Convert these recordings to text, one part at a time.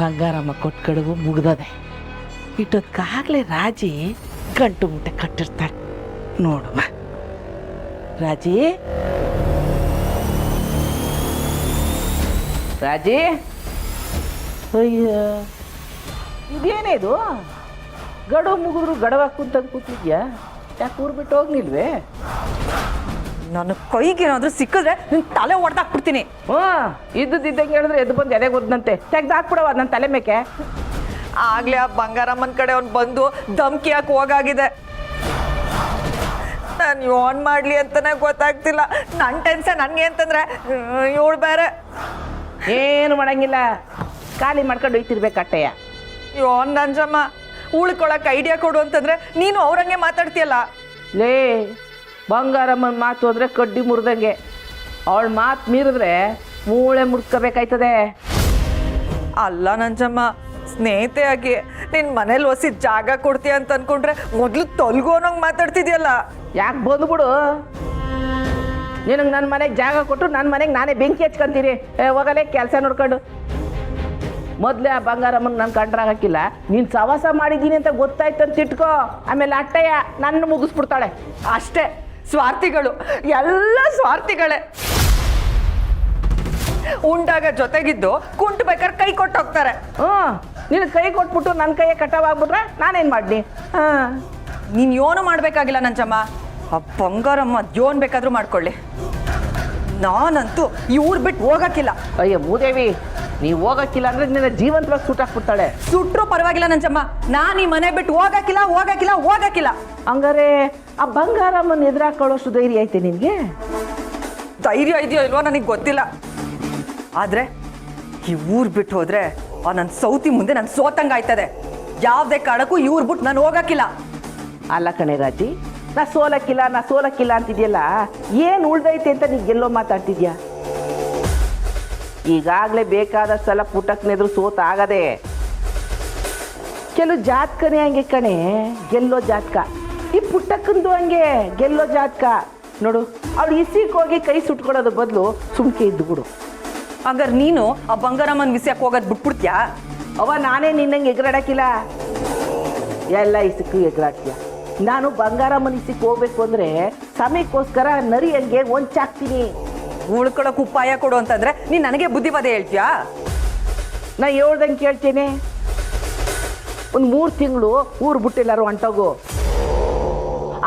ಬಂಗಾರಮ್ಮ ಕೊಟ್ಟು ಕಡುಗು ಮುಗ್ದದೆ. ಇಟ್ಟೊತ್ತಾಗಲೇ ರಾಜಿ ಗಂಟು ಮುಟ್ಟೆ ಕಟ್ಟಿರ್ತಾಳೆ. ನೋಡಮ್ಮ ರಾಜಿ, ರಾಜಿ, ಅಯ್ಯ ಇದೇನೇ ಇದು? ಗಡು ಮುಗಿದ್ರು ಗಡವಾಗಿ ಕುಂತಂದು ಕೂತಿದ್ಯಾ? ಯಾಕೆ ಊರು ಬಿಟ್ಟು ಹೋಗ್ನಿಲ್ವೇ? ನನ್ನ ಕೈಗೇನಾದ್ರೂ ಸಿಕ್ಕಿದ್ರೆ ನಿನ್ ತಲೆ ಹೊಡೆದಾಕ್ಬಿಡ್ತೀನಿ. ಇದ್ದಂಗೆ ಹೇಳಿದ್ರೆ ಎದ್ದು ಬಂದು ಎದೆ ಗೊತ್ತಂತೆ ತೆಗ್ದಾಕ್ಬಿಡವ ನನ್ನ ತಲೆ ಮೇಕೆ. ಆಗ್ಲೇ ಆ ಬಂಗಾರಮ್ಮನ ಕಡೆ ಅವ್ನು ಬಂದು ಧಮ್ಕಿ ಹಾಕಿ ಹೋಗಾಗಿದೆ. ನಾನು ಯೋನ್ ಮಾಡ್ಲಿ ಅಂತಾನೆ ಗೊತ್ತಾಗ್ತಿಲ್ಲ. ನನ್ನ ಟೆನ್ಷನ್ ನನಗೆ ಅಂತಂದ್ರೆ ಇವಳು ಬೇರೆ ಏನು ಮಾಡಂಗಿಲ್ಲ, ಖಾಲಿ ಮಾಡ್ಕೊಂಡು ಹೋಯ್ತಿರ್ಬೇಕಟ್ಟಯ್ಯ. ಯೋನ್ ನಂಜಮ್ಮ ಉಳ್ಕೊಳಕ್ ಐಡಿಯಾ ಕೊಡು ಅಂತಂದ್ರೆ ನೀನು ಅವ್ರಂಗೆ ಮಾತಾಡ್ತೀಯಲ್ಲ. ಲೇ, ಬಂಗಾರಮ್ಮನ ಮಾತು ಅಂದರೆ ಕಡ್ಡಿ ಮುರಿದಂಗೆ. ಅವಳ ಮಾತು ಮೀರಿದ್ರೆ ಮೂಳೆ ಮುರ್ಕೋಬೇಕಾಯ್ತದೆ. ಅಲ್ಲ ನಂಜಮ್ಮ, ಸ್ನೇಹಿತೆಯಾಗಿ ನಿನ್ನ ಮನೇಲಿ ಹೊಸಿ ಜಾಗ ಕೊಡ್ತೀಯ ಅಂತ ಅನ್ಕೊಂಡ್ರೆ ಮೊದಲು ತೊಲ್ಗೋನಂಗೆ ಮಾತಾಡ್ತಿದ್ಯಲ್ಲ. ಯಾಕೆ ಬಂದುಬಿಡು, ನಿನಗೆ ನನ್ನ ಮನೆಗೆ ಜಾಗ ಕೊಟ್ಟು ನನ್ನ ಮನೆಗೆ ನಾನೇ ಬೆಂಕಿ ಹಚ್ಕೊಂತೀನಿ. ಹೋಗಲೇ ಕೆಲಸ ನೋಡ್ಕೊಂಡು. ಮೊದಲೇ ಆ ಬಂಗಾರಮ್ಮನ ನಾನು ಕಂಡ್ರಾಗಕ್ಕಿಲ್ಲ. ನೀನು ಸವಾಸ ಮಾಡಿದ್ದೀನಿ ಅಂತ ಗೊತ್ತಾಯ್ತು ಅಂತ ಇಟ್ಕೋ. ಆಮೇಲೆ ಅಟ್ಟಯ್ಯ ನನ್ನ ಮುಗಿಸ್ಬಿಡ್ತಾಳೆ. ಅಷ್ಟೇ, ಸ್ವಾರ್ಥಿಗಳು ಎಲ್ಲ ಸ್ವಾರ್ಥಿಗಳೇ. ಉಂಡಾಗ ಜೊತೆಗಿದ್ದು ಕುಂಟು ಬೇಕಾದ್ರೆ ಕೈ ಕೊಟ್ಟು ಹೋಗ್ತಾರೆ. ನೀನು ಕೈ ಕೊಟ್ಬಿಟ್ಟು ನನ್ನ ಕೈಯೇ ಕಟಾವಾಗ್ಬಿಟ್ರೆ ನಾನೇನು ಮಾಡಲಿ? ನೀನು ಯೋನು ಮಾಡಬೇಕಾಗಿಲ್ಲ ನಂಜಮ್ಮ. ಆ ಬಂಗಾರಮ್ಮ ಯೋನ್ ಬೇಕಾದ್ರೂ ಮಾಡ್ಕೊಳ್ಳಿ. ನಾನಂತೂ ಈ ಊರು ಬಿಟ್ಟು ಹೋಗಕ್ಕಿಲ್ಲ. ಅಯ್ಯ ಭೂದೇವಿ, ನೀವು ಹೋಗಕ್ಕಿಲ್ಲ ಅಂದ್ರೆ ನಿನ್ನ ಜೀವಂತವಾಗಿ ಸುಟ್ಟಾಕ್ಬಿಡ್ತಾಳೆ. ಸುಟ್ರೂ ಪರವಾಗಿಲ್ಲ ನಂಜಮ್ಮ, ನಾನು ಈ ಮನೆ ಬಿಟ್ಟು ಹೋಗಕ್ಕಿಲ್ಲ ಹೋಗಕ್ಕಿಲ್ಲ ಹೋಗಕ್ಕಿಲ್ಲ. ಹಂಗಾರೆ ಆ ಬಂಗಾರಮ್ಮನ ಎದುರಾಕೊಳ್ಳೋಷ್ಟು ಧೈರ್ಯ ಐತೆ ನಿನಗೆ? ಧೈರ್ಯ ಇದೆಯೋ ಇಲ್ವೋ ನನಗೆ ಗೊತ್ತಿಲ್ಲ. ಆದರೆ ಈ ಊರು ಬಿಟ್ಟು ಹೋದ್ರೆ ಆ ನನ್ನ ಸೌತಿ ಮುಂದೆ ನಾನು ಸೋತಂಗಾಯ್ತದೆ. ಯಾವುದೇ ಕಾರಣಕ್ಕೂ ಈ ಊರು ಬಿಟ್ಟು ನಾನು ಹೋಗಕ್ಕಿಲ್ಲ. ಅಲ್ಲ ಕಣೆ ರಾಜಿ, ನಾ ಸೋಲಕ್ಕಿಲ್ಲ ಅಂತಿದ್ಯಲ್ಲ, ಏನು ಉಳ್ದೈತೆ ಅಂತ ನೀ ಗೆಲ್ಲೋ ಮಾತಾಡ್ತಿದ್ಯಾ? ಈಗಾಗಲೇ ಬೇಕಾದಷ್ಟು ಸಲ ಪುಟಕ್ನೆದ್ರು ಸೋತಾಗದೆ. ಕೆಲವು ಜಾತಕನೇ ಹಂಗೆ ಕಣೆ, ಗೆಲ್ಲೋ ಜಾತಕ. ಈ ಪುಟ್ಟಕ್ಕಂದು ಹಂಗೆ ಗೆಲ್ಲೋ ಜಾತಕ. ನೋಡು, ಅವಳು ಇಸಿಗೆ ಹೋಗಿ ಕೈ ಸುಟ್ಕೊಳ್ಳೋದು ಬದಲು ಸುಮ್ಕೆ ಇದ್ದು ಬಿಡು. ಹಂಗಾರೆ ನೀನು ಆ ಬಂಗಾರಮ್ಮನ ವಿಷಯಕ್ಕೆ ಹೋಗೋದು ಬಿಟ್ಬಿಡ್ತೀಯಾ? ಅವ ನಾನೇ ನಿನ್ನಂಗೆ ಎಗರಾಡಕ್ಕಿಲ್ಲ, ಎಲ್ಲ ಇಸಕ್ಕೂ ಎಗರಾಡ್ತೀಯ. ನಾನು ಬಂಗಾರಮ್ಮನ ಇಸಕ್ಕೆ ಹೋಗ್ಬೇಕು ಅಂದರೆ ಸಮಯಕ್ಕೋಸ್ಕರ ನರಿ ಹಂಗೆ ಒಂಚಾಕ್ತೀನಿ. ಉಳ್ಕೊಳಕ್ಕೆ ಉಪಾಯ ಕೊಡು ಅಂತಂದ್ರೆ ನೀನು ನನಗೆ ಬುದ್ಧಿವಾದ ಹೇಳ್ತೀಯಾ? ನಾ ಹೇಳ್ದಂಗೆ ಕೇಳ್ತೇನೆ. ಒಂದು 3 ತಿಂಗಳು ಊರು ಬಿಟ್ಟೆಲ್ಲಾರು ಹೊಂಟೋಗು.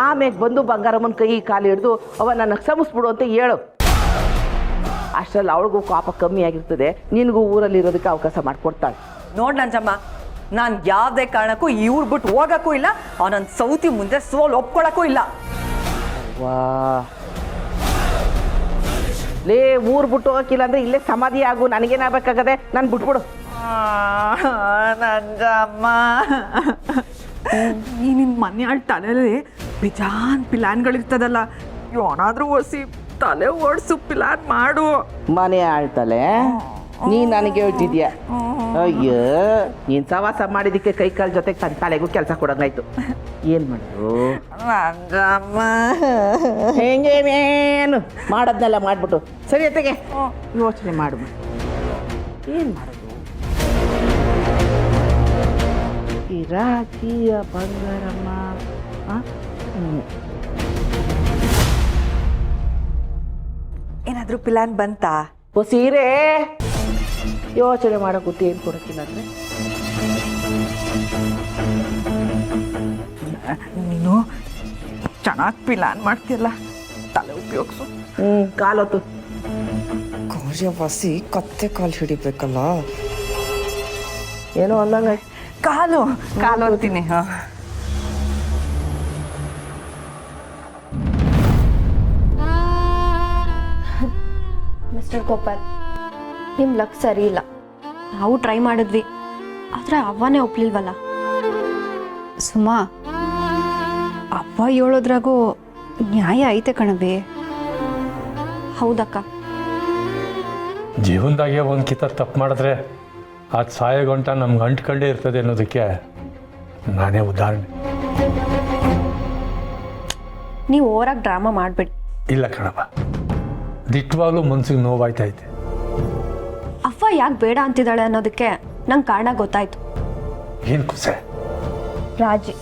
ಆಮೇಲೆ ಬಂದು ಬಂಗಾರಮ್ಮನ ಕೈ ಕಾಲು ಹಿಡಿದು ಅವ ನನ್ನ ಕ್ಷಮಿಸ್ಬಿಡು ಅಂತ ಹೇಳು. ಅಷ್ಟರಲ್ಲಿ ಅವಳಿಗೂ ಪಾಪ ಕಮ್ಮಿ ಆಗಿರ್ತದೆ, ನಿನಗೂ ಊರಲ್ಲಿ ಇರೋದಕ್ಕೆ ಅವಕಾಶ ಮಾಡಿಕೊಡ್ತಾಳೆ. ನೋಡ್ ನಂಜಮ್ಮ, ನಾನು ಯಾವುದೇ ಕಾರಣಕ್ಕೂ ಈ ಊರು ಬಿಟ್ಟು ಹೋಗಕ್ಕೂ ಇಲ್ಲ. ಆ ನನ್ನ ಸೌತಿ ಮುಂದೆ ಸೋಲ್ ಒಪ್ಕೊಳಕ್ಕೂ ಇಲ್ಲ. ವಾ ಲೇ, ಊರು ಬಿಟ್ಟು ಹೋಗಕ್ಕಿಲ್ಲ ಅಂದರೆ ಇಲ್ಲೇ ಸಮಾಧಿ ಆಗು. ನನಗೇನಾಗಬೇಕಾಗದೆ, ನಾನು ಬಿಟ್ಬಿಡು. ನಂಜಮ್ಮ, ಈ ನಿನ್ನ ಮನೆ ಆಳ್ ತಲೆಯಲ್ಲಿ ಬೇಜಾನ್ ಪ್ಲಾನ್ಗಳಿರ್ತದಲ್ಲ, ಏನಾದ್ರೂ ಒಸಿ ತಲೆ ಓಡಿಸು ಪ್ಲಾನ್ ಮಾಡು. ಮನೆ ಆಳ್ತಲೆ ನೀ ನನಗೆ ಹೇಳ್ತಿದ್ಯಾ? ಅಯ್ಯೋ, ನೀನು ಸವಾಸ ಮಾಡಿದ್ದಕ್ಕೆ ಕೈ ಕಾಲು ಜೊತೆಗೆ ತನ್ನ ತಲೆಗೂ ಕೆಲಸ ಕೊಡಂಗಾಯ್ತು. ಏನು ಮಾಡೋದು ನಂಜಮ್ಮ? ಹೆಂಗೇನೇನು ಮಾಡೋದ್ನೆಲ್ಲ ಮಾಡಿಬಿಟ್ಟು ಸರಿ ಅತ್ತಗೆ ಯೋಚನೆ ಮಾಡು. ಏನು ಮಾಡೋದು? ಈ ರಾಜಿಯ ಬಂಗಾರಮ್ಮ ಏನಾದರೂ ಪ್ಲಾನ್ ಬಂತಾ? ಸೀರೆ ಯೋಚನೆ ಮಾಡೋ ಗೊತ್ತಿ ಏನು ಕೊಡಕ್ಕಿಲ್ಲ ಅಂದರೆ ನೀನು ಚೆನ್ನಾಗಿ ಪ್ಲಾನ್ ಮಾಡ್ತೀಯಲ್ಲ, ತಲೆ ಉಪಯೋಗಿಸು. ಕಾಲೊತ್ತು ಕಾರ್ಯವಾಸಿ ಕತ್ತೆ ಕಾಲು ಹಿಡಿಬೇಕಲ್ಲ. ಏನೋ ಅಂದಂಗೆ ಕಾಲು ಓದ್ತೀನಿ. ಹಾಂ, ಮಿಸ್ಟರ್ ಗೋಪಾಲ್, ನಿಮ್ಮ ಲಕ್ ಸರಿ ಇಲ್ಲ. ನಾವು ಟ್ರೈ ಮಾಡಿದ್ವಿ, ಆದರೆ ಅವ್ವನೇ ಒಪ್ಲಿಲ್ವಲ್ಲ. ಸುಮಾ, ಅವ್ವ ಹೇಳೋದ್ರಾಗೂ ನ್ಯಾಯ ಐತೆ ಕಣಬಿ. ಹೌದಕ್ಕ. ಜೀವನದಾಗೆ ಒಂದು ಕಿತ್ತ ತಪ್ಪು ಮಾಡಿದ್ರೆ ಅದು ಸಾಯೋ ಗಂಟ ನಮ್ಗೆ ಅಂಟ್ಕೊಂಡೇ ಇರ್ತದೆ ಅನ್ನೋದಕ್ಕೆ ನಾನೇ ಉದಾಹರಣೆ. ನೀವು ಓವರಾಗಿ ಡ್ರಾಮಾ ಮಾಡಬೇಡಿ. ಇಲ್ಲ ಕಣಪ್ಪ, ದಿಟ್ಟವಾಗ್ಲೂ ಮನ್ಸಿಗೆ ನೋವಾಯ್ತೈತೆ. ಅವ್ವ ಯಾಕೆ ಬೇಡ ಅಂತಿದ್ದಾಳೆ ಅನ್ನೋದಕ್ಕೆ ನಂಗೆ ಕಾರಣ ಗೊತ್ತಾಯ್ತು. ಏನು ಕುಸೆ? ರಾಜಿ.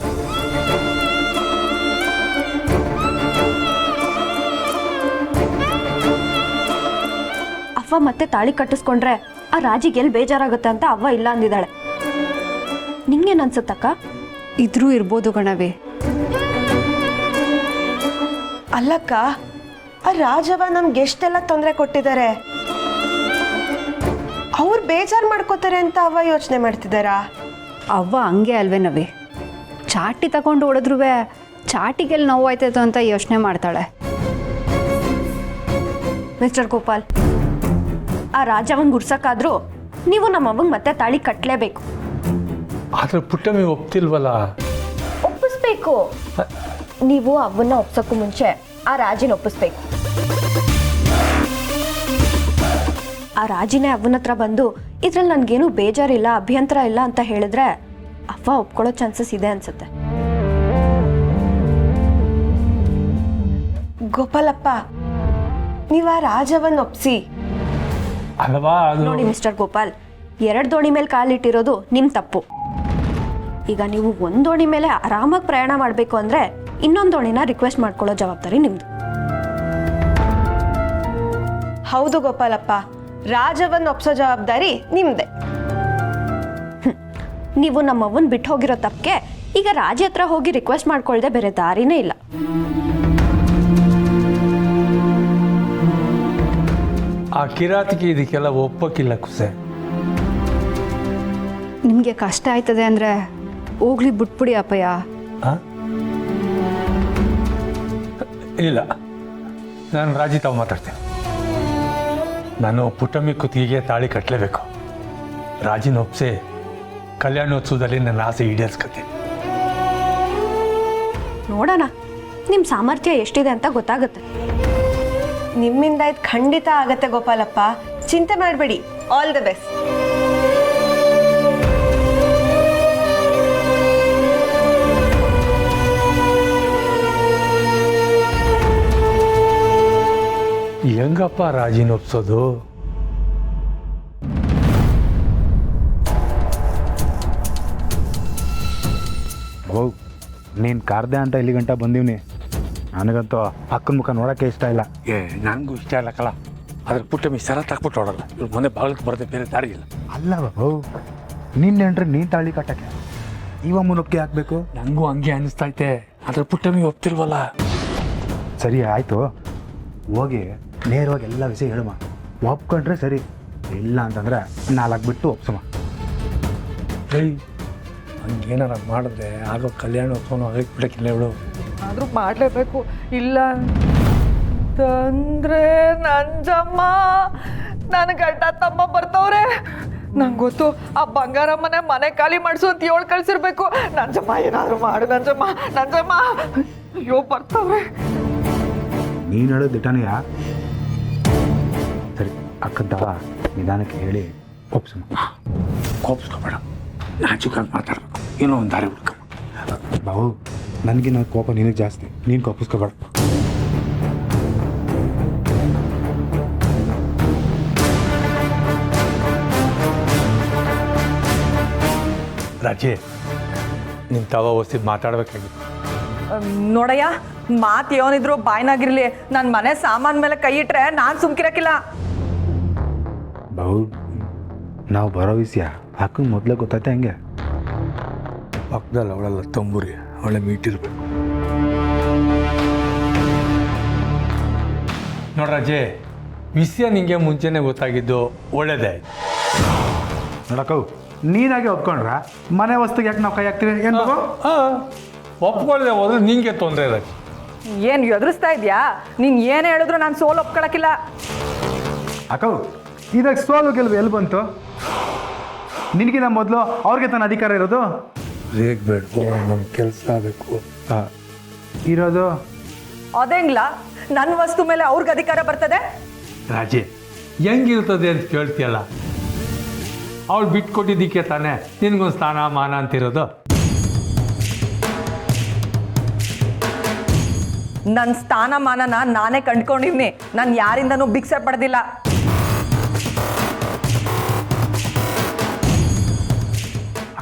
ಅವ್ವ ಮತ್ತೆ ತಾಳಿ ಕಟ್ಟಿಸ್ಕೊಂಡ್ರೆ ಆ ರಾಜಿಗೆ ಎಲ್ಲಿ ಬೇಜಾರಾಗುತ್ತೆ ಅಂತ ಅವ್ವ ಇಲ್ಲ ಅಂದಿದ್ದಾಳೆ. ನಿಂಗೇನು ಅನ್ಸುತ್ತಕ್ಕ? ಇದ್ರೂ ಇರ್ಬೋದು ಕಣವೆ. ಅಲ್ಲಕ್ಕ, ಆ ರಾಜವ ನಮ್ಗೆ ಎಷ್ಟೆಲ್ಲ ತೊಂದರೆ ಕೊಟ್ಟಿದ್ದಾರೆ, ಅವ್ರು ಬೇಜಾರು ಮಾಡ್ಕೋತಾರೆ ಅಂತ ಅವ್ವ ಯೋಚನೆ ಮಾಡ್ತಿದ್ದಾರಾ? ಅವ್ವ ಹಂಗೆ ಅಲ್ವೇನವೆ, ಚಾಟಿ ತಗೊಂಡು ಹೊಡೆದ್ರೂ ಚಾಟಿಗೆಲ್ಲಿ ನೋವಾಯ್ತೈತೋ ಅಂತ ಯೋಚನೆ ಮಾಡ್ತಾಳೆ. ಮಿಸ್ಟರ್ ಗೋಪಾಲ್, ಆ ರಾಜವಂಗೆ ಗುರ್ಸಕ್ಕಾದ್ರೂ ನೀವು ನಮ್ಮ ಅವ್ವಂಗೆ ಮತ್ತೆ ತಾಳಿ ಕಟ್ಟಲೇಬೇಕು. ಆದ್ರೆ ಪುಟ್ಟಮ್ಮಿ ಒಪ್ತಿಲ್ವಲ್ಲ. ಒಪ್ಪಿಸ್ಬೇಕು. ನೀವು ಅವನ್ನ ಒಪ್ಸೋಕ್ಕೂ ಮುಂಚೆ ಆ ರಾಜಿನ ಒಪ್ಪಿಸ್ಬೇಕು. ಆ ರಾಜಿನೇ ಅವನ ಹತ್ರ ಬಂದು ಇದ್ರಲ್ಲಿ ನನಗೇನು ಬೇಜಾರಿಲ್ಲ, ಅಭ್ಯಂತರ ಇಲ್ಲ ಅಂತ ಹೇಳಿದ್ರೆ ಅವ್ವ ಒಪ್ಕೊಳ್ಳೋ ಚಾನ್ಸಸ್ ಇದೆ ಅನ್ಸುತ್ತೆ. ಗೋಪಾಲಪ್ಪ, ನೀವ್ ಆ ರಾಜವನ್ನ ಒಪ್ಸಿ. ಅಲ್ವಾ ಅದು ನೋಡಿ ಮಿಸ್ಟರ್ ಗೋಪಾಲ್, 2 ದೋಣಿ ಮೇಲೆ ಕಾಲಿಟ್ಟಿರೋದು ನಿಮ್ಮ ತಪ್ಪು. ಈಗ ನೀವು 1 ದೋಣಿ ಮೇಲೆ ಆರಾಮಾಗಿ ಪ್ರಯಾಣ ಮಾಡಬೇಕು ಅಂದರೆ ಇನ್ನೊಂದು ದೋಣಿನ ರಿಕ್ವೆಸ್ಟ್ ಮಾಡ್ಕೊಳ್ಳೋ ಜವಾಬ್ದಾರಿ ನಿಮ್ಮದು. ಹೌದು ಗೋಪಾಲಪ್ಪ, ರಾಜವನ್ನ ಒಪ್ಸೋ ಜವಾಬ್ದಾರಿ ನಿಮ್ದೆ. ನೀವು ನಮ್ಮವ್ವನ್ ಬಿಟ್ಟು ಹೋಗಿರೋ ತಪ್ಪಿಗೆ ಈಗ ರಾಜಿ ಹತ್ರ ಹೋಗಿ ರಿಕ್ವೆಸ್ಟ್ ಮಾಡ್ಕೊಳ್ದೆ ಬೇರೆ ದಾರಿನೇ ಇಲ್ಲ. ಆ ಕಿರಾತಿಗೆ ಇದಕ್ಕೆಲ್ಲ ಒಪ್ಪಕ್ಕಿಲ್ಲ ಕುಸೆ. ನಿಮಗೆ ಕಷ್ಟ ಆಯ್ತದೆ ಅಂದರೆ ಹೋಗ್ಲಿ ಬಿಟ್ಬಿಡಿ ಅಪ್ಪಯ್ಯ. ಆ? ಇಲ್ಲ, ನಾನು ರಾಜಿ ತಾವು ಮಾತಾಡ್ತೀನಿ. ನಾನು ಪುಟ್ಟಮ್ಮಿ ಕುತ್ತಿಗೆಗೆ ತಾಳಿ ಕಟ್ಟಲೇಬೇಕು. ರಾಜಿನ ಒಪ್ಸಿ ಕಲ್ಯಾಣೋತ್ಸವದಲ್ಲಿ ನನ್ನ ಆಸೆ ಈಡೇರಿಸ್ಕೊತೀನಿ. ನೋಡೋಣ ನಿಮ್ಮ ಸಾಮರ್ಥ್ಯ ಎಷ್ಟಿದೆ ಅಂತ ಗೊತ್ತಾಗುತ್ತೆ. ನಿಮ್ಮಿಂದ ಇದು ಖಂಡಿತ ಆಗತ್ತೆ ಗೋಪಾಲಪ್ಪ, ಚಿಂತೆ ಮಾಡಬೇಡಿ. All the best. ಹೆಂಗಪ್ಪ ರಾಜಿನ ಒಪ್ಸೋದು? ಓ, ನೀನು ಕಾರ್ದೆ ಅಂತ ಇಲ್ಲಿ ಗಂಟ ಬಂದೀವ್ನಿ. ನನಗಂತೂ ಅಕ್ಕನ ಮುಖ ನೋಡೋಕ್ಕೆ ಇಷ್ಟ ಇಲ್ಲ. ನನಗೂ ಇಷ್ಟ ಇಲ್ಲ ಕಲ. ಅದ್ರ ಪುಟ್ಟಮ್ಮಿ ಸರತ್ ಹಾಕ್ಬಿಟ್ಟು ಹೊಡಲ್ಲ. ಇವ್ರು ಮನೆ ಬಾಗಿಲಿಗೆ ಬರೋದೇ ಬೇರೆ ದಾರಿ ಇಲ್ಲ. ಅಲ್ಲ ಬಾಬು, ನಿನ್ನೆಂಟ್ರೆ ನೀನು ತಾಳಿ ಕಟ್ಟಕ್ಕೆ ಇವ ಮುನಕ್ಕೆ ಹಾಕಬೇಕು. ನನಗೂ ಹಂಗೆ ಅನ್ನಿಸ್ತೈತೆ. ಅದ್ರ ಪುಟ್ಟಮ್ಮಿ ಒಪ್ತಿಲ್ವಲ್ಲ. ಸರಿ ಆಯಿತು, ಹೋಗಿ ನೇರವಾಗಿ ಎಲ್ಲ ವಿಷಯ ಹೇಳಮ್ಮ. ಒಪ್ಕೊಂಡ್ರೆ ಸರಿ, ಇಲ್ಲ ಅಂತಂದ್ರೆ 4 ಬಿಟ್ಟು ಒಪ್ಸಮ್ಮ. ಏಯ್, ಹಂಗೇನಾರ ಮಾಡಿದ್ರೆ ಆಗೋ ಕಲ್ಯಾಣೋತ್ಸವನು ಆಗಕ್ಕೆ ಬಿಡಕ್ಕಿಲ್ಲ ಇವಳು. ಆದರೂ ಮಾಡಲೇಬೇಕು. ಇಲ್ಲ ಅಂತಂದ್ರೆ ನಂಜಮ್ಮ, ನನ್ನ ಗಂಡ ತಮ್ಮ ಬರ್ತವ್ರೆ. ನಂಗೆ ಗೊತ್ತು, ಆ ಬಂಗಾರಮ್ಮನೆ ಮನೆ ಖಾಲಿ ಮಾಡಿಸು ಅಂತ 7 ಕಳ್ಸಿರ್ಬೇಕು. ನಂಜಮ್ಮ ಏನಾದರೂ ಮಾಡು ನಂಜಮ್ಮ, ನಂಜಮ್ಮ. ಅಯ್ಯೋ ಬರ್ತವ್ರೆ. ನೀನು ಹೇಳೋದು ದಿಟಾನೆಯಾ? ಸರಿ, ಅಕ್ಕಂತವ ನಿಧಾನಕ್ಕೆ ಹೇಳಿ ಒಪ್ಸಮ್ಮ. ಕೋಪಿಸ್ಕೊಬೇಡ, ನಾಚುಕಾಗಿ ಮಾತಾಡ್ಬೇಕು. ಏನೋ ಒಂದು ದಾರಿ ಹುಡ್ಕಮ್ಮ. ಬಾವು, ನನಗಿನ್ನ ಕೋಪ ನಿನಗೆ ಜಾಸ್ತಿ. ನೀನು ಕೋಪಿಸ್ಕೋಬೇಡ. ರಾಜಿ, ನಿಮ್ಮ ತವ ಓಸಿ ಮಾತಾಡ್ಬೇಕಾಗಿತ್ತು. ನೋಡಯ್ಯ, ಮಾತು ಏನಿದ್ರು ಬಾಯ್ನಾಗಿರ್ಲಿ. ನನ್ನ ಮನೆ ಸಾಮಾನ್ ಮೇಲೆ ಕೈ ಇಟ್ರೆ ನಾನು ಸುಮ್ಕಿರಕ್ಕಿಲ್ಲ. ಬಾವು, ನಾವು ಬರೋ ವಿಷಯ ಅಕ್ಕಂಗೆ ಮೊದಲೇ ಗೊತ್ತೈತೆ ಹಂಗೆ. ಪಕ್ಕದಲ್ಲಿ ಅವಳೆಲ್ಲ ತಂಬೂರಿ, ಅವಳೆ ಮೀಟಿರ್ಬೇಕು. ನೋಡ್ರಾಜೆ, ವಿಷಯ ನಿಂಗೆ ಮುಂಚೆನೇ ಗೊತ್ತಾಗಿದ್ದು ಒಳ್ಳೇದೇ. ನೋಡಕ್ಕವು, ನೀನಾಗೆ ಒಪ್ಕೊಂಡ್ರ ಮನೆ ವಸ್ತುಗೆ ಯಾಕೆ ನಾವು ಕೈ ಹಾಕ್ತೀವಿ? ಏನು ಒಪ್ಕೊಳ್ಳದೆ ಹೋದ್ರೆ ನಿಂಗೆ ತೊಂದರೆ ರಾಜಿ. ಏನು ಎದುರಿಸ್ತಾ ಇದೆಯಾ? ನೀನು ಏನು ಹೇಳಿದ್ರು ನಾನು ಸೋಲು ಒಪ್ಕೊಳಕ್ಕಿಲ್ಲ. ಅಕ್ಕವು, ಇದಾಗ ಸೋಲು ಗೆಲುವು ಎಲ್ಲಿ ಬಂತು? ನಿನಗಿನ ಮೊದಲು ಅವ್ರಿಗೆ ತನ್ನ ಅಧಿಕಾರ ಇರೋದು. ರೇಗ್ಬೇಡ, ನಮ್ಮ ಕೆಲಸ ಆಗಬೇಕು. ಇರೋದು ಅದೇಂಗ್ಲ ನನ್ನ ವಸ್ತು ಮೇಲೆ ಅವ್ರಿಗೆ ಅಧಿಕಾರ ಬರ್ತದೆ? ರಾಜೆ, ಹೆಂಗಿರ್ತದೆ ಅಂತ ಕೇಳ್ತೀಯಲ್ಲ, ಅವಳು ಬಿಟ್ಕೊಟ್ಟಿದ್ದಕ್ಕೆ ತಾನೇ ನಿನ್ಗೊಂದು ಸ್ಥಾನ ಮಾನ ಅಂತಿರೋದು. ನನ್ನ ಸ್ಥಾನಮಾನನ ನಾನೇ ಕಂಡ್ಕೊಂಡಿವ್ನಿ. ನಾನು ಯಾರಿಂದನೂ ಭಿಕ್ಷೆ ಪಡೆದಿಲ್ಲ.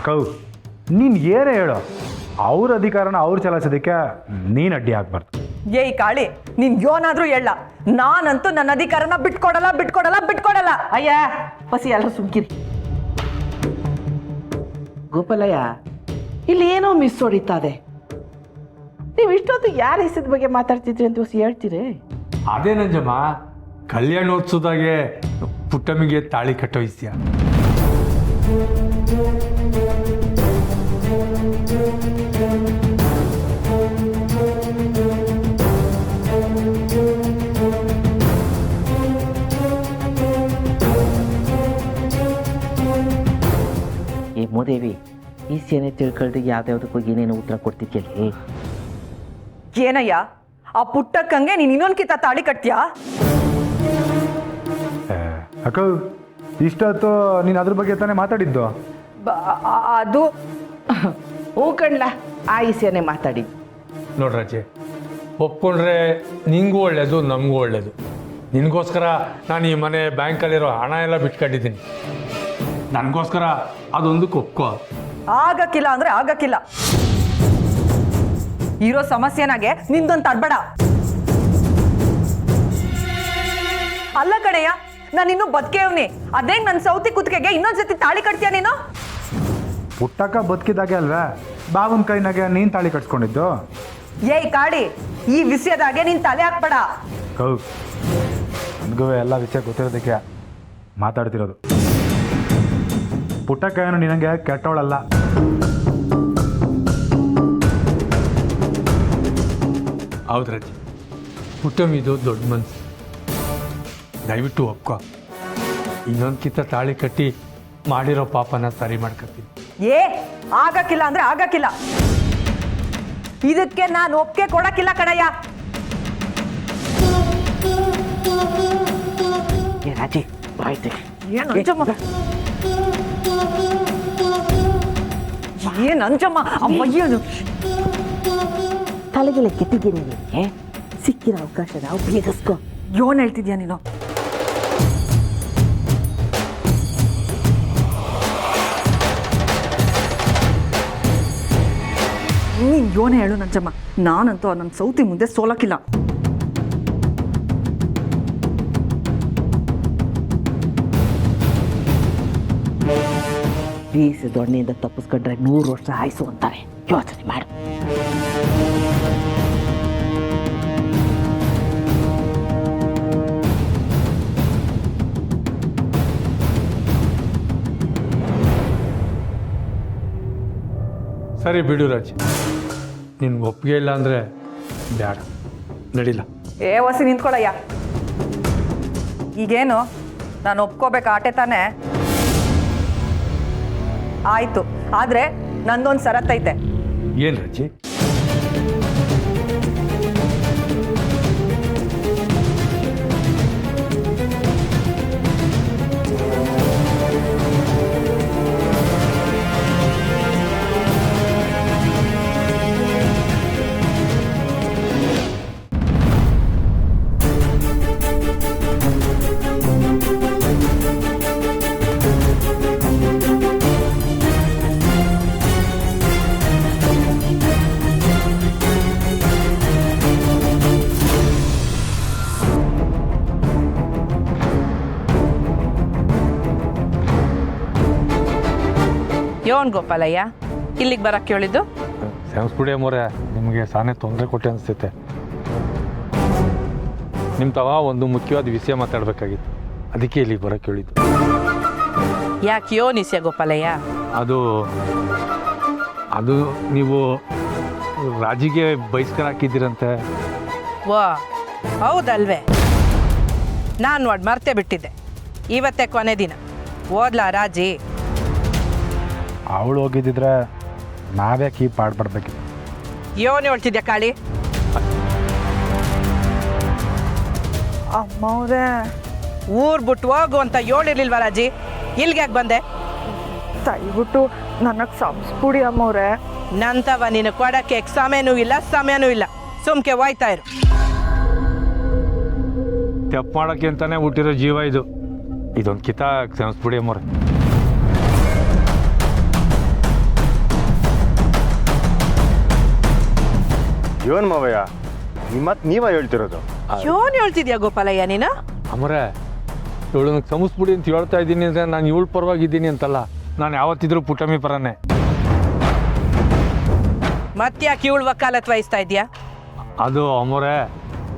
ಕೌ ನೀನು ಏನೇ ಹೇಳು ಅವ್ರ ಅಧಿಕಾರನ ಅವ್ರು ಚಲಾಯಿಸೋದಕ್ಕೆ ನೀನು ಅಡ್ಡಿ ಆಗ್ಬಾರ್ದು. ಏಯ್ ಕಾಳಿ ನಿನ್ ಯೋನಾದ್ರೂ ಹೇಳ, ನಾನಂತೂ ನನ್ನ ಅಧಿಕಾರನ ಬಿಟ್ಕೊಡಲ್ಲ. ಅಯ್ಯ ಪಸಿ ಎಲ್ಲ ಸುಮ್ಕಿರಿ. ಗೋಪಾಲಯ್ಯ, ಇಲ್ಲಿ ಏನೋ ಮಿಸ್ ಹೊಡಿತಾದೆ. ನೀವು ಇಷ್ಟೊತ್ತು ಯಾರ ಹೆಸದ ಬಗ್ಗೆ ಮಾತಾಡ್ತಿದ್ರಿ ಅಂತ ಹೊಸ ಹೇಳ್ತೀರಿ? ಅದೇ ನಂಜಮ್ಮ, ಕಲ್ಯಾಣೋತ್ಸವದಾಗೆ ಪುಟ್ಟಮ್ಮಿಗೆ ತಾಳಿ ಕಟ್ಟೋಯಿಸ್ತೀಯ. ಈ ಮೂದೇವಿ ಈ ಸೇನೆ ತಿಳ್ಕೊಳ್ದೆ ಯಾವ್ದಾವ್ದಕ್ಕೂ ಏನೇನು ಉತ್ತರ ಕೊಡ್ತಿದ್ಯಲ್ಲಿ? ಏನಯ್ಯ ಆ ಪುಟ್ಟಕ್ಕಂಗೆ ನೀನ್ ಇನ್ನೊಂದ್ಕಿತ ತಾಳಿ ಕಟ್ತೀಯಾ? ಅಕ್ಕ ಇಷ್ಟೊತ್ತು ನೀನು ಅದ್ರ ಬಗ್ಗೆ ತಾನೇ ಮಾತಾಡಿದ್ದು. ಅದು ಹ್ಞೂ ಕಣ್ಲ, ಆ ಈ ಸೇನೆ ಮಾತಾಡಿದ್ದು. ನೋಡ್ರಾಜೆ, ಒಪ್ಕೊಂಡ್ರೆ ನಿಂಗೂ ಒಳ್ಳೇದು, ನಮಗೂ ಒಳ್ಳೇದು. ನಿನಗೋಸ್ಕರ ನಾನು ಈ ಮನೆ ಬ್ಯಾಂಕಲ್ಲಿರೋ ಹಣ ಎಲ್ಲ ಬಿಟ್ಕೊಂಡಿದ್ದೀನಿ. ನನಗೋಸ್ಕರ ಅದೊಂದಕ್ಕೆ ಒಪ್ಕೋ. ಆಗಕ್ಕಿಲ್ಲ ಅಂದ್ರೆ ಆಗಕ್ಕಿಲ್ಲ. ಇರೋ ಸಮಸ್ಯೆನಾಗೆ ನಿಂದೊಂದು ತಡ್ಬೇಡ. ಅಲ್ಲ ಕಣಯ್ಯ, ನಾನು ಇನ್ನೂ ಬದುಕೇವ್ನಿ. ಅದೇ ನನ್ನ ಸೌತಿ ಕುತ್ತಿಗೆಗೆ ಇನ್ನೊಂದ್ಸತಿ ತಾಳಿ ಕಟ್ತೀಯ ನೀನು? ಪುಟ್ಟಕ್ಕ ಬದುಕಿದಾಗೆ ಅಲ್ವೇ ಬಾವನ ಕೈನಾಗೆ ನೀನು ತಾಳಿ ಕಟ್ಸ್ಕೊಂಡಿದ್ದು. ಏಯ್ ಕಾಡಿ, ಈ ವಿಷಯದಾಗೆ ನೀನ್ ತಲೆ ಹಾಕ್ಬೇಡ. ಕೌ ನನಗೂ ಎಲ್ಲ ವಿಷಯ ಗೊತ್ತಿರೋದಕ್ಕೆ ಮಾತಾಡ್ತಿರೋದು. ಪುಟ್ಟಕ್ಕ ಏನು ನಿನಗೆ ಕೆಟ್ಟವಳಲ್ಲ. ಹೌದು ರಾಜಿ, ಪುಟ್ಟಮ್ಮಿದು ದೊಡ್ಡ ಮನಸ್ಸು. ದಯವಿಟ್ಟು ಒಪ್ಕೋ. ಇನ್ನೊಂದ್ಕಿಂತ ತಾಳಿ ಕಟ್ಟಿ ಮಾಡಿರೋ ಪಾಪನ ಸರಿ ಮಾಡ್ಕೊತೀನಿ. ಆಗಕ್ಕಿಲ್ಲ ಅಂದ್ರೆ ಆಗಕ್ಕಿಲ್ಲ. ಇದಕ್ಕೆ ನಾನು ಒಪ್ಪಿಗೆ ಕೊಡಕ್ಕಿಲ್ಲ ಕಣಯ್ಯ. ಏ ರಾಜಿ, ಆಯ್ತು. ಏನು ಅಂಜಮ್ಮ ಅಮ್ಮಯ್ಯನು ತಲೆಗೆಲ್ಲ ಕೆಟ್ಟಿದ್ದೀನಿ. ಸಿಕ್ಕಿರೋ ಅವಕಾಶ ನಾವು ಬೇಗಸ್ಕೋ. ಯೋನ್ ಹೇಳ್ತಿದ್ಯಾ ನೀನು? ನೀನ್ ಯೋನೇ ಹೇಳು ನಂಜಮ್ಮ, ನಾನಂತೂ ನನ್ನ ಸೌತಿ ಮುಂದೆ ಸೋಲಕ್ಕಿಲ್ಲ. ಬೀಸ ದೊಣ್ಣೆಯಿಂದ ತಪ್ಪಿಸ್ಕೊಂಡ್ರೆ 100 ವರ್ಷ ಆಯ್ಸು ಅಂತಾರೆ. ಯೋಚನೆ ಮಾಡು. ಸರಿ ಬಿಡು ರಾಜಿ, ನಿನ್ಗೆ ಒಪ್ಪಿಗೆ ಇಲ್ಲ ಅಂದರೆ ಬೇಡ, ನಡಿಲ್ಲ. ವಸಿ ನಿಂತ್ಕೊಳ್ಳಯ್ಯ. ಈಗೇನು ನಾನು ಒಪ್ಕೋಬೇಕು ಆಟೆ ತಾನೆ? ಆಯ್ತು, ಆದ್ರೆ ನಂದೊಂದು ಷರತ್ತೈತೆ. ಏನು ರಾಜಿ? ಯೋನ್ ಗೋಪಾಲಯ್ಯ ಇಲ್ಲಿಗೆ ಬರಕ್ಕೆ ಹೇಳಿದ್ದು? ಕ್ಷಮಿಸ್ಬಿಡಿ ಅಮ್ಮೋರೆ, ನಿಮಗೆ ಸಾನೇ ತೊಂದರೆ ಕೊಟ್ಟೆ ಅನಿಸ್ತೈತೆ. ನಿಮ್ಮ ತವ ಒಂದು ಮುಖ್ಯವಾದ ವಿಷಯ ಮಾತಾಡಬೇಕಾಗಿತ್ತು, ಅದಕ್ಕೆ ಇಲ್ಲಿಗೆ ಬರೋಕ್ಕೆ ಹೇಳಿದ್ದು. ಯಾಕೆ ಯೋನ್ ಇಸ್ಯ ಗೋಪಾಲಯ್ಯ? ಅದು ನೀವು ರಾಜಿಗೆ ಬೈಸ್ಕರ್ ಹಾಕಿದ್ದೀರಂತೆ. ವಾ ಹೌದಲ್ವೇ? ನಾನು ನೋಡಿ ಮರ್ತೇ ಬಿಟ್ಟಿದ್ದೆ. ಇವತ್ತೇ ಕೊನೆ ದಿನ. ಓದ್ಲಾ ರಾಜಿ? ಅವಳು ಹೋಗಿದ್ದಿದ್ರೆ ನಾವೇ ಕೀಪ್ ಆಡ್ಬಾರ್ಬೇಕಿತ್ತು. ಯೋನ್ ಹೇಳ್ತಿದ್ಯಾ ಕಾಳಿ? ಅಮ್ಮವ್ರೆ, ಊರ್ ಬಿಟ್ಟು ಹೋಗು ಅಂತ ಹೇಳಿರ್ಲಿಲ್ವಾ ರಾಜಿ? ಇಲ್ಲಿಗೆ ಯಾಕೆ ಬಂದೆ? ದಯವಿಟ್ಟು ನನಗೆ ಸಂಸ್ಬಿಡಿ ಅಮ್ಮವ್ರೆ. ನಂತವ ನೀನು ಕೊಡಕ್ಕೆ ಸಮಯನೂ ಇಲ್ಲ ಸಮಯನೂ ಇಲ್ಲ. ಸುಮ್ಕೆ ಹೋಯ್ತಾ ಇರು. ತಪ್ಪು ಮಾಡೋಕ್ಕೆ ಅಂತಾನೆ ಹುಟ್ಟಿರೋ ಜೀವ ಇದು. ಇದೊಂದು ಕಿತ ಕ್ಷಮಿಸ್ಬಿಡಿ ಅಮ್ಮೋರೆ. ಏನು ಮಾವಯ್ಯ ಮತ್ತೆ ನೀವ ಹೇಳ್ತಿರೋದು? ಏನು ಹೇಳ್ತಿದ್ಯಾ ಗೋಪಾಲಯ್ಯ ನೀನು? ಅಮರೇ ಇವಳನ್ನ ಕ್ಷಮಿಸ್ಬಿಡಿ ಅಂತ ಹೇಳ್ತಾ ಇದ್ದೀನಿ ಅಂದರೆ ನಾನು ಇವಳ ಪರವಾಗಿದ್ದೀನಿ ಅಂತಲ್ಲ, ನಾನು ಯಾವತ್ತಿದ್ರೂ ಪುಟ್ಟಮ್ಮಿ ಪರನೇ. ಮತ್ತ್ಯಾಕೆ ಇವಳು ವಕಾಲತ್ ವಹಿಸ್ತಾ ಇದೆಯಾ? ಅದು ಅಮರೇ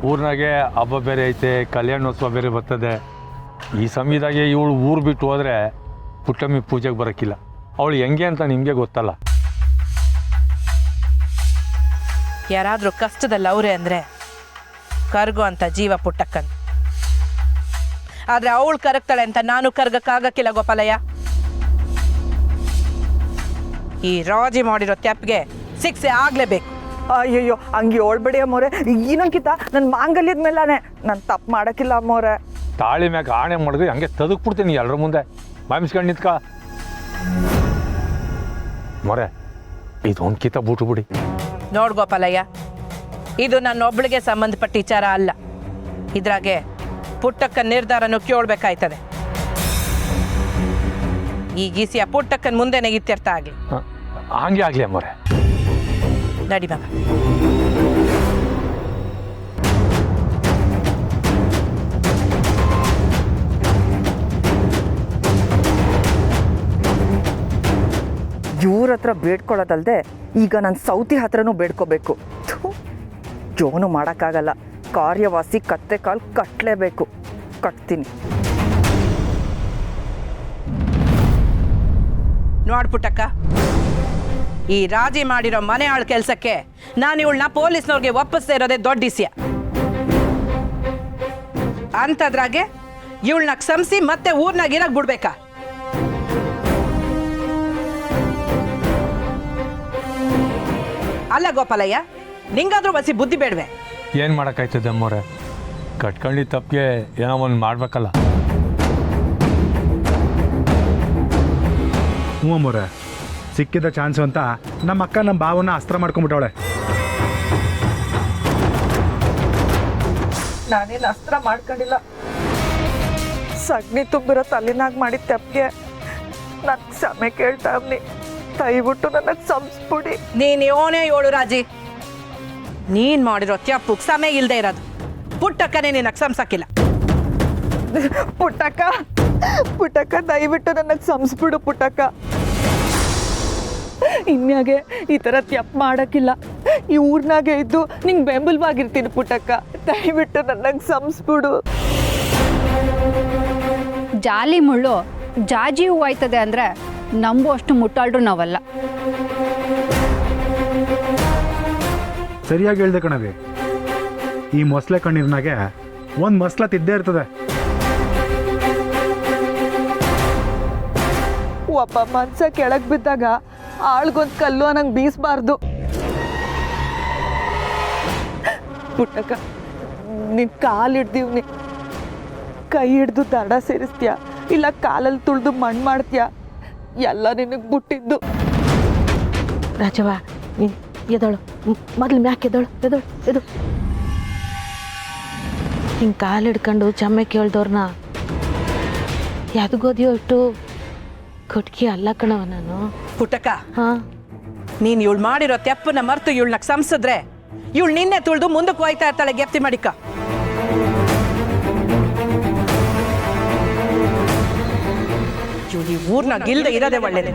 ಊರಿನಾಗೆ ಹಬ್ಬ ಬೇರೆ ಐತೆ, ಕಲ್ಯಾಣೋತ್ಸವ ಬೇರೆ ಬರ್ತದೆ. ಈ ಸಮಯದಾಗೆ ಇವಳು ಊರು ಬಿಟ್ಟು ಹೋದರೆ ಪುಟ್ಟಮ್ಮಿ ಪೂಜೆಗೆ ಬರೋಕ್ಕಿಲ್ಲ. ಅವಳು ಹೆಂಗೆ ಅಂತ ನಿಮಗೆ ಗೊತ್ತಲ್ಲ. ಯಾರಾದರೂ ಕಷ್ಟದಲ್ಲಿ ಅವರೇ ಅಂದರೆ ಕರ್ಗೋ ಅಂತ ಜೀವ ಪುಟ್ಟಕ್ಕನ್. ಆದರೆ ಅವಳು ಕರಗ್ತಾಳೆ ಅಂತ ನಾನು ಕರ್ಗಕ್ಕಾಗಕ್ಕಿಲ್ಲ ಗೋಪಾಲಯ್ಯ. ಈ ರಾಜಿ ಮಾಡಿರೋ ತೆಪ್ಪಿಗೆ ಶಿಕ್ಷೆ ಆಗಲೇಬೇಕು. ಅಯ್ಯಯ್ಯೋ ಹಂಗೆ ಹೇಳ್ಬೇಡಿ ಅಮ್ಮೋರೆ. ಇನ್ನೊಂದ್ಕಿತ ನನ್ನ ಮಾಂಗಲ್ಯದ ಮೇಲಾನೆ ನಾನು ತಪ್ಪು ಮಾಡೋಕ್ಕಿಲ್ಲ ಅಮ್ಮೋರೆ. ತಾಳಿ ಮ್ಯಾಗ ಆಣೆ ಮಾಡಿದ್ರೆ ಹಂಗೆ ತದಕ್ಬಿಡ್ತೀನಿ ಎಲ್ಲರ ಮುಂದೆ ಬಾಯಿಸ್ಕೊಂಡು ನಿಂತ್ಕ. ಮೊರೆ ಇದೊಂದು ಕಿತ ಬಿಟ್ಬಿಡಿ. ನೋಡ್ ಗೋಪಾಲಯ್ಯ, ಇದು ನನ್ನೊಬ್ಳಿಗೆ ಸಂಬಂಧಪಟ್ಟ ವಿಚಾರ ಅಲ್ಲ. ಇದ್ರಾಗೆ ಪುಟ್ಟಕ್ಕನ ನಿರ್ಧಾರನು ಕೇಳ್ಬೇಕಾಯ್ತದೆ. ಈ ಗೀಸಿಯ ಪುಟ್ಟಕ್ಕನ ಮುಂದೆನೆ ಇತ್ಯರ್ಥ ಆಗಲಿ. ಹಂಗೆ ಆಗಲಿ ಮೊರೆ. ನಡಿ ಮಗ. ಇವ್ರ ಹತ್ರ ಬೇಡ್ಕೊಳ್ಳೋದಲ್ದೆ ಈಗ ನಾನು ಸೌತಿ ಹತ್ರನೂ ಬೇಡ್ಕೋಬೇಕು. ಜೋನು ಮಾಡೋಕ್ಕಾಗಲ್ಲ. ಕಾರ್ಯವಾಸಿ ಕತ್ತೆ ಕಾಲು ಕಟ್ಟಲೇಬೇಕು. ಕಟ್ತೀನಿ. ನೋಡ್ ಪುಟ್ಟಕ್ಕ, ಈ ರಾಜಿ ಮಾಡಿರೋ ಮನೆ ಆಳ್ ಕೆಲಸಕ್ಕೆ ನಾನು ಇವಳನ್ನ ಪೊಲೀಸ್ನವ್ರಿಗೆ ಒಪ್ಪಿಸ್ತಾ ಇರೋದೇ ದೊಡ್ಡ ವಿಷಯ. ಅಂಥದ್ರಾಗೆ ಇವಳನ್ನ ಕ್ಷಮಿಸಿ ಮತ್ತೆ ಊರ್ನಾಗ ಇರಕ್ ಬಿಡ್ಬೇಕಾ? ಅಲ್ಲ ಗೋಪಾಲಯ್ಯ, ನಿಂಗಾದ್ರೂ ಬಸಿ ಬುದ್ಧಿ ಬೇಡವೆ? ಏನು ಮಾಡೋಕ್ಕಾಯ್ತದೆ ಅಮ್ಮೋರೆ, ಕಟ್ಕೊಂಡು ತಪ್ಪಿಗೆ ಏನೋ ಒಂದು ಮಾಡಬೇಕಲ್ಲ. ಹ್ಞೂ ಅಮ್ಮೋರೆ, ಸಿಕ್ಕಿದ ಚಾನ್ಸು ಅಂತ ನಮ್ಮ ಅಕ್ಕ ನಮ್ಮ ಭಾವನ ಅಸ್ತ್ರ ಮಾಡ್ಕೊಂಬಿಟ್ಟವಳೆ. ನಾನೇನು ಅಸ್ತ್ರ ಮಾಡ್ಕೊಂಡಿಲ್ಲ. ಸಗಣಿ ತುಂಬಿರೋ ತಲೆನಾಗ ಮಾಡಿದ ತಪ್ಪಿಗೆ ನಾನು ಕ್ಷಮೆ ಕೇಳ್ತಾ ಅವ್ನಿ. ದಯವಿಟ್ಟು ನನಗೆ ಕ್ಷಮಿಸ್ಬಿಡಿ. ನೀನ್ ಯೋನೇ ಏಳು ರಾಜಿ, ನೀನ್ ಮಾಡಿರೋ ತಪ್ಪು ಕ್ಷಮೆ ಇಲ್ದೇ ಇರೋದು. ಪುಟ್ಟಕ್ಕನೇ ನಿನ್ನ ಕ್ಷಮಿಸಕ್ಕಿಲ್ಲ. ಪುಟ್ಟಕ್ಕ, ಪುಟ್ಟಕ್ಕ ದಯವಿಟ್ಟು ನನಗೆ ಕ್ಷಮಿಸ್ಬಿಡು ಪುಟ್ಟಕ್ಕ. ಇನ್ಯಾಗೆ ಈ ಥರ ತಪ್ಪು ಮಾಡೋಕ್ಕಿಲ್ಲ. ಈ ಊರ್ನಾಗೆ ಇದ್ದು ನಿಂಗೆ ಬೆಂಬಲವಾಗಿರ್ತೀನಿ ಪುಟ್ಟಕ್ಕ. ದಯವಿಟ್ಟು ನನಗೆ ಕ್ಷಮಿಸ್ಬಿಡು. ಜಾಲಿ ಮುಳ್ಳು ಜಾಜಿ ಹೂವು ಆಯ್ತದೆ ಅಂದರೆ ನಂಬುವಷ್ಟು ಮುಟ್ಟಾಳ್ರು ನಾವಲ್ಲ. ಸರಿಯಾಗಿ ಹೇಳ್ದೆ ಕಣವಿ, ಈ ಮೊಸಳೆ ಕಣ್ಣೀರ್ನಾಗೆ ಒಂದು ಮಸ್ಲ ತಿದ್ದೇ ಇರ್ತದೆ. ಒಬ್ಬ ಮನ್ಸ ಕೆಳಗೆ ಬಿದ್ದಾಗ ಆಳ್ಗೊಂದು ಕಲ್ಲು ನಂಗೆ ಬೀಸಬಾರ್ದು. ಪುಟ್ಟಕ್ಕ, ನಿನ್ ಕಾಲು ಹಿಡ್ದೀವ್ನಿ. ಕೈ ಹಿಡ್ದು ದಡ ಸೇರಿಸ್ತೀಯ, ಇಲ್ಲ ಕಾಲಲ್ಲಿ ತುಳಿದು ಮಣ್ಣು ಮಾಡ್ತೀಯ, ಎಲ್ಲ ನಿನಗೆ ಬಿಟ್ಟಿದ್ದು. ರಾಜವ್ವ ನೀನು ಎದಳು, ಮೊದಲು ಮ್ಯಾಕೆ ಎದಳು ಎದಳು ಎದು. ಹಿಂಗೆ ಕಾಲು ಹಿಡ್ಕೊಂಡು ಚಮ್ಮೆ ಕೇಳ್ದವ್ರನ್ನ ಯಾವ್ದಗೋದಿಯೋ ಇಟ್ಟು ಕೊಟ್ಕಿ ಅಲ್ಲ ಕಣವ ನಾನು. ಪುಟ್ಟಕ್ಕ, ಹಾಂ, ನೀನ್ ಇವಳು ಮಾಡಿರೋ ತೆಪ್ಪನ್ನ ಮರ್ತು ಇವಳನ್ನ ಕ್ಷಮಿಸಿದ್ರೆ ಇವಳು ನಿನ್ನೆ ತುಳಿದು ಮುಂದಕ್ಕೆ ಹೋಯ್ತಾ ಇರ್ತಾಳೆ. ಗೆಪ್ತಿ ಮಾಡಿಕ. ಇವಳು ಈ ಊರ್ನಾಗ ಇಲ್ದೆ ಇರೋದೇ ಒಳ್ಳೇದು.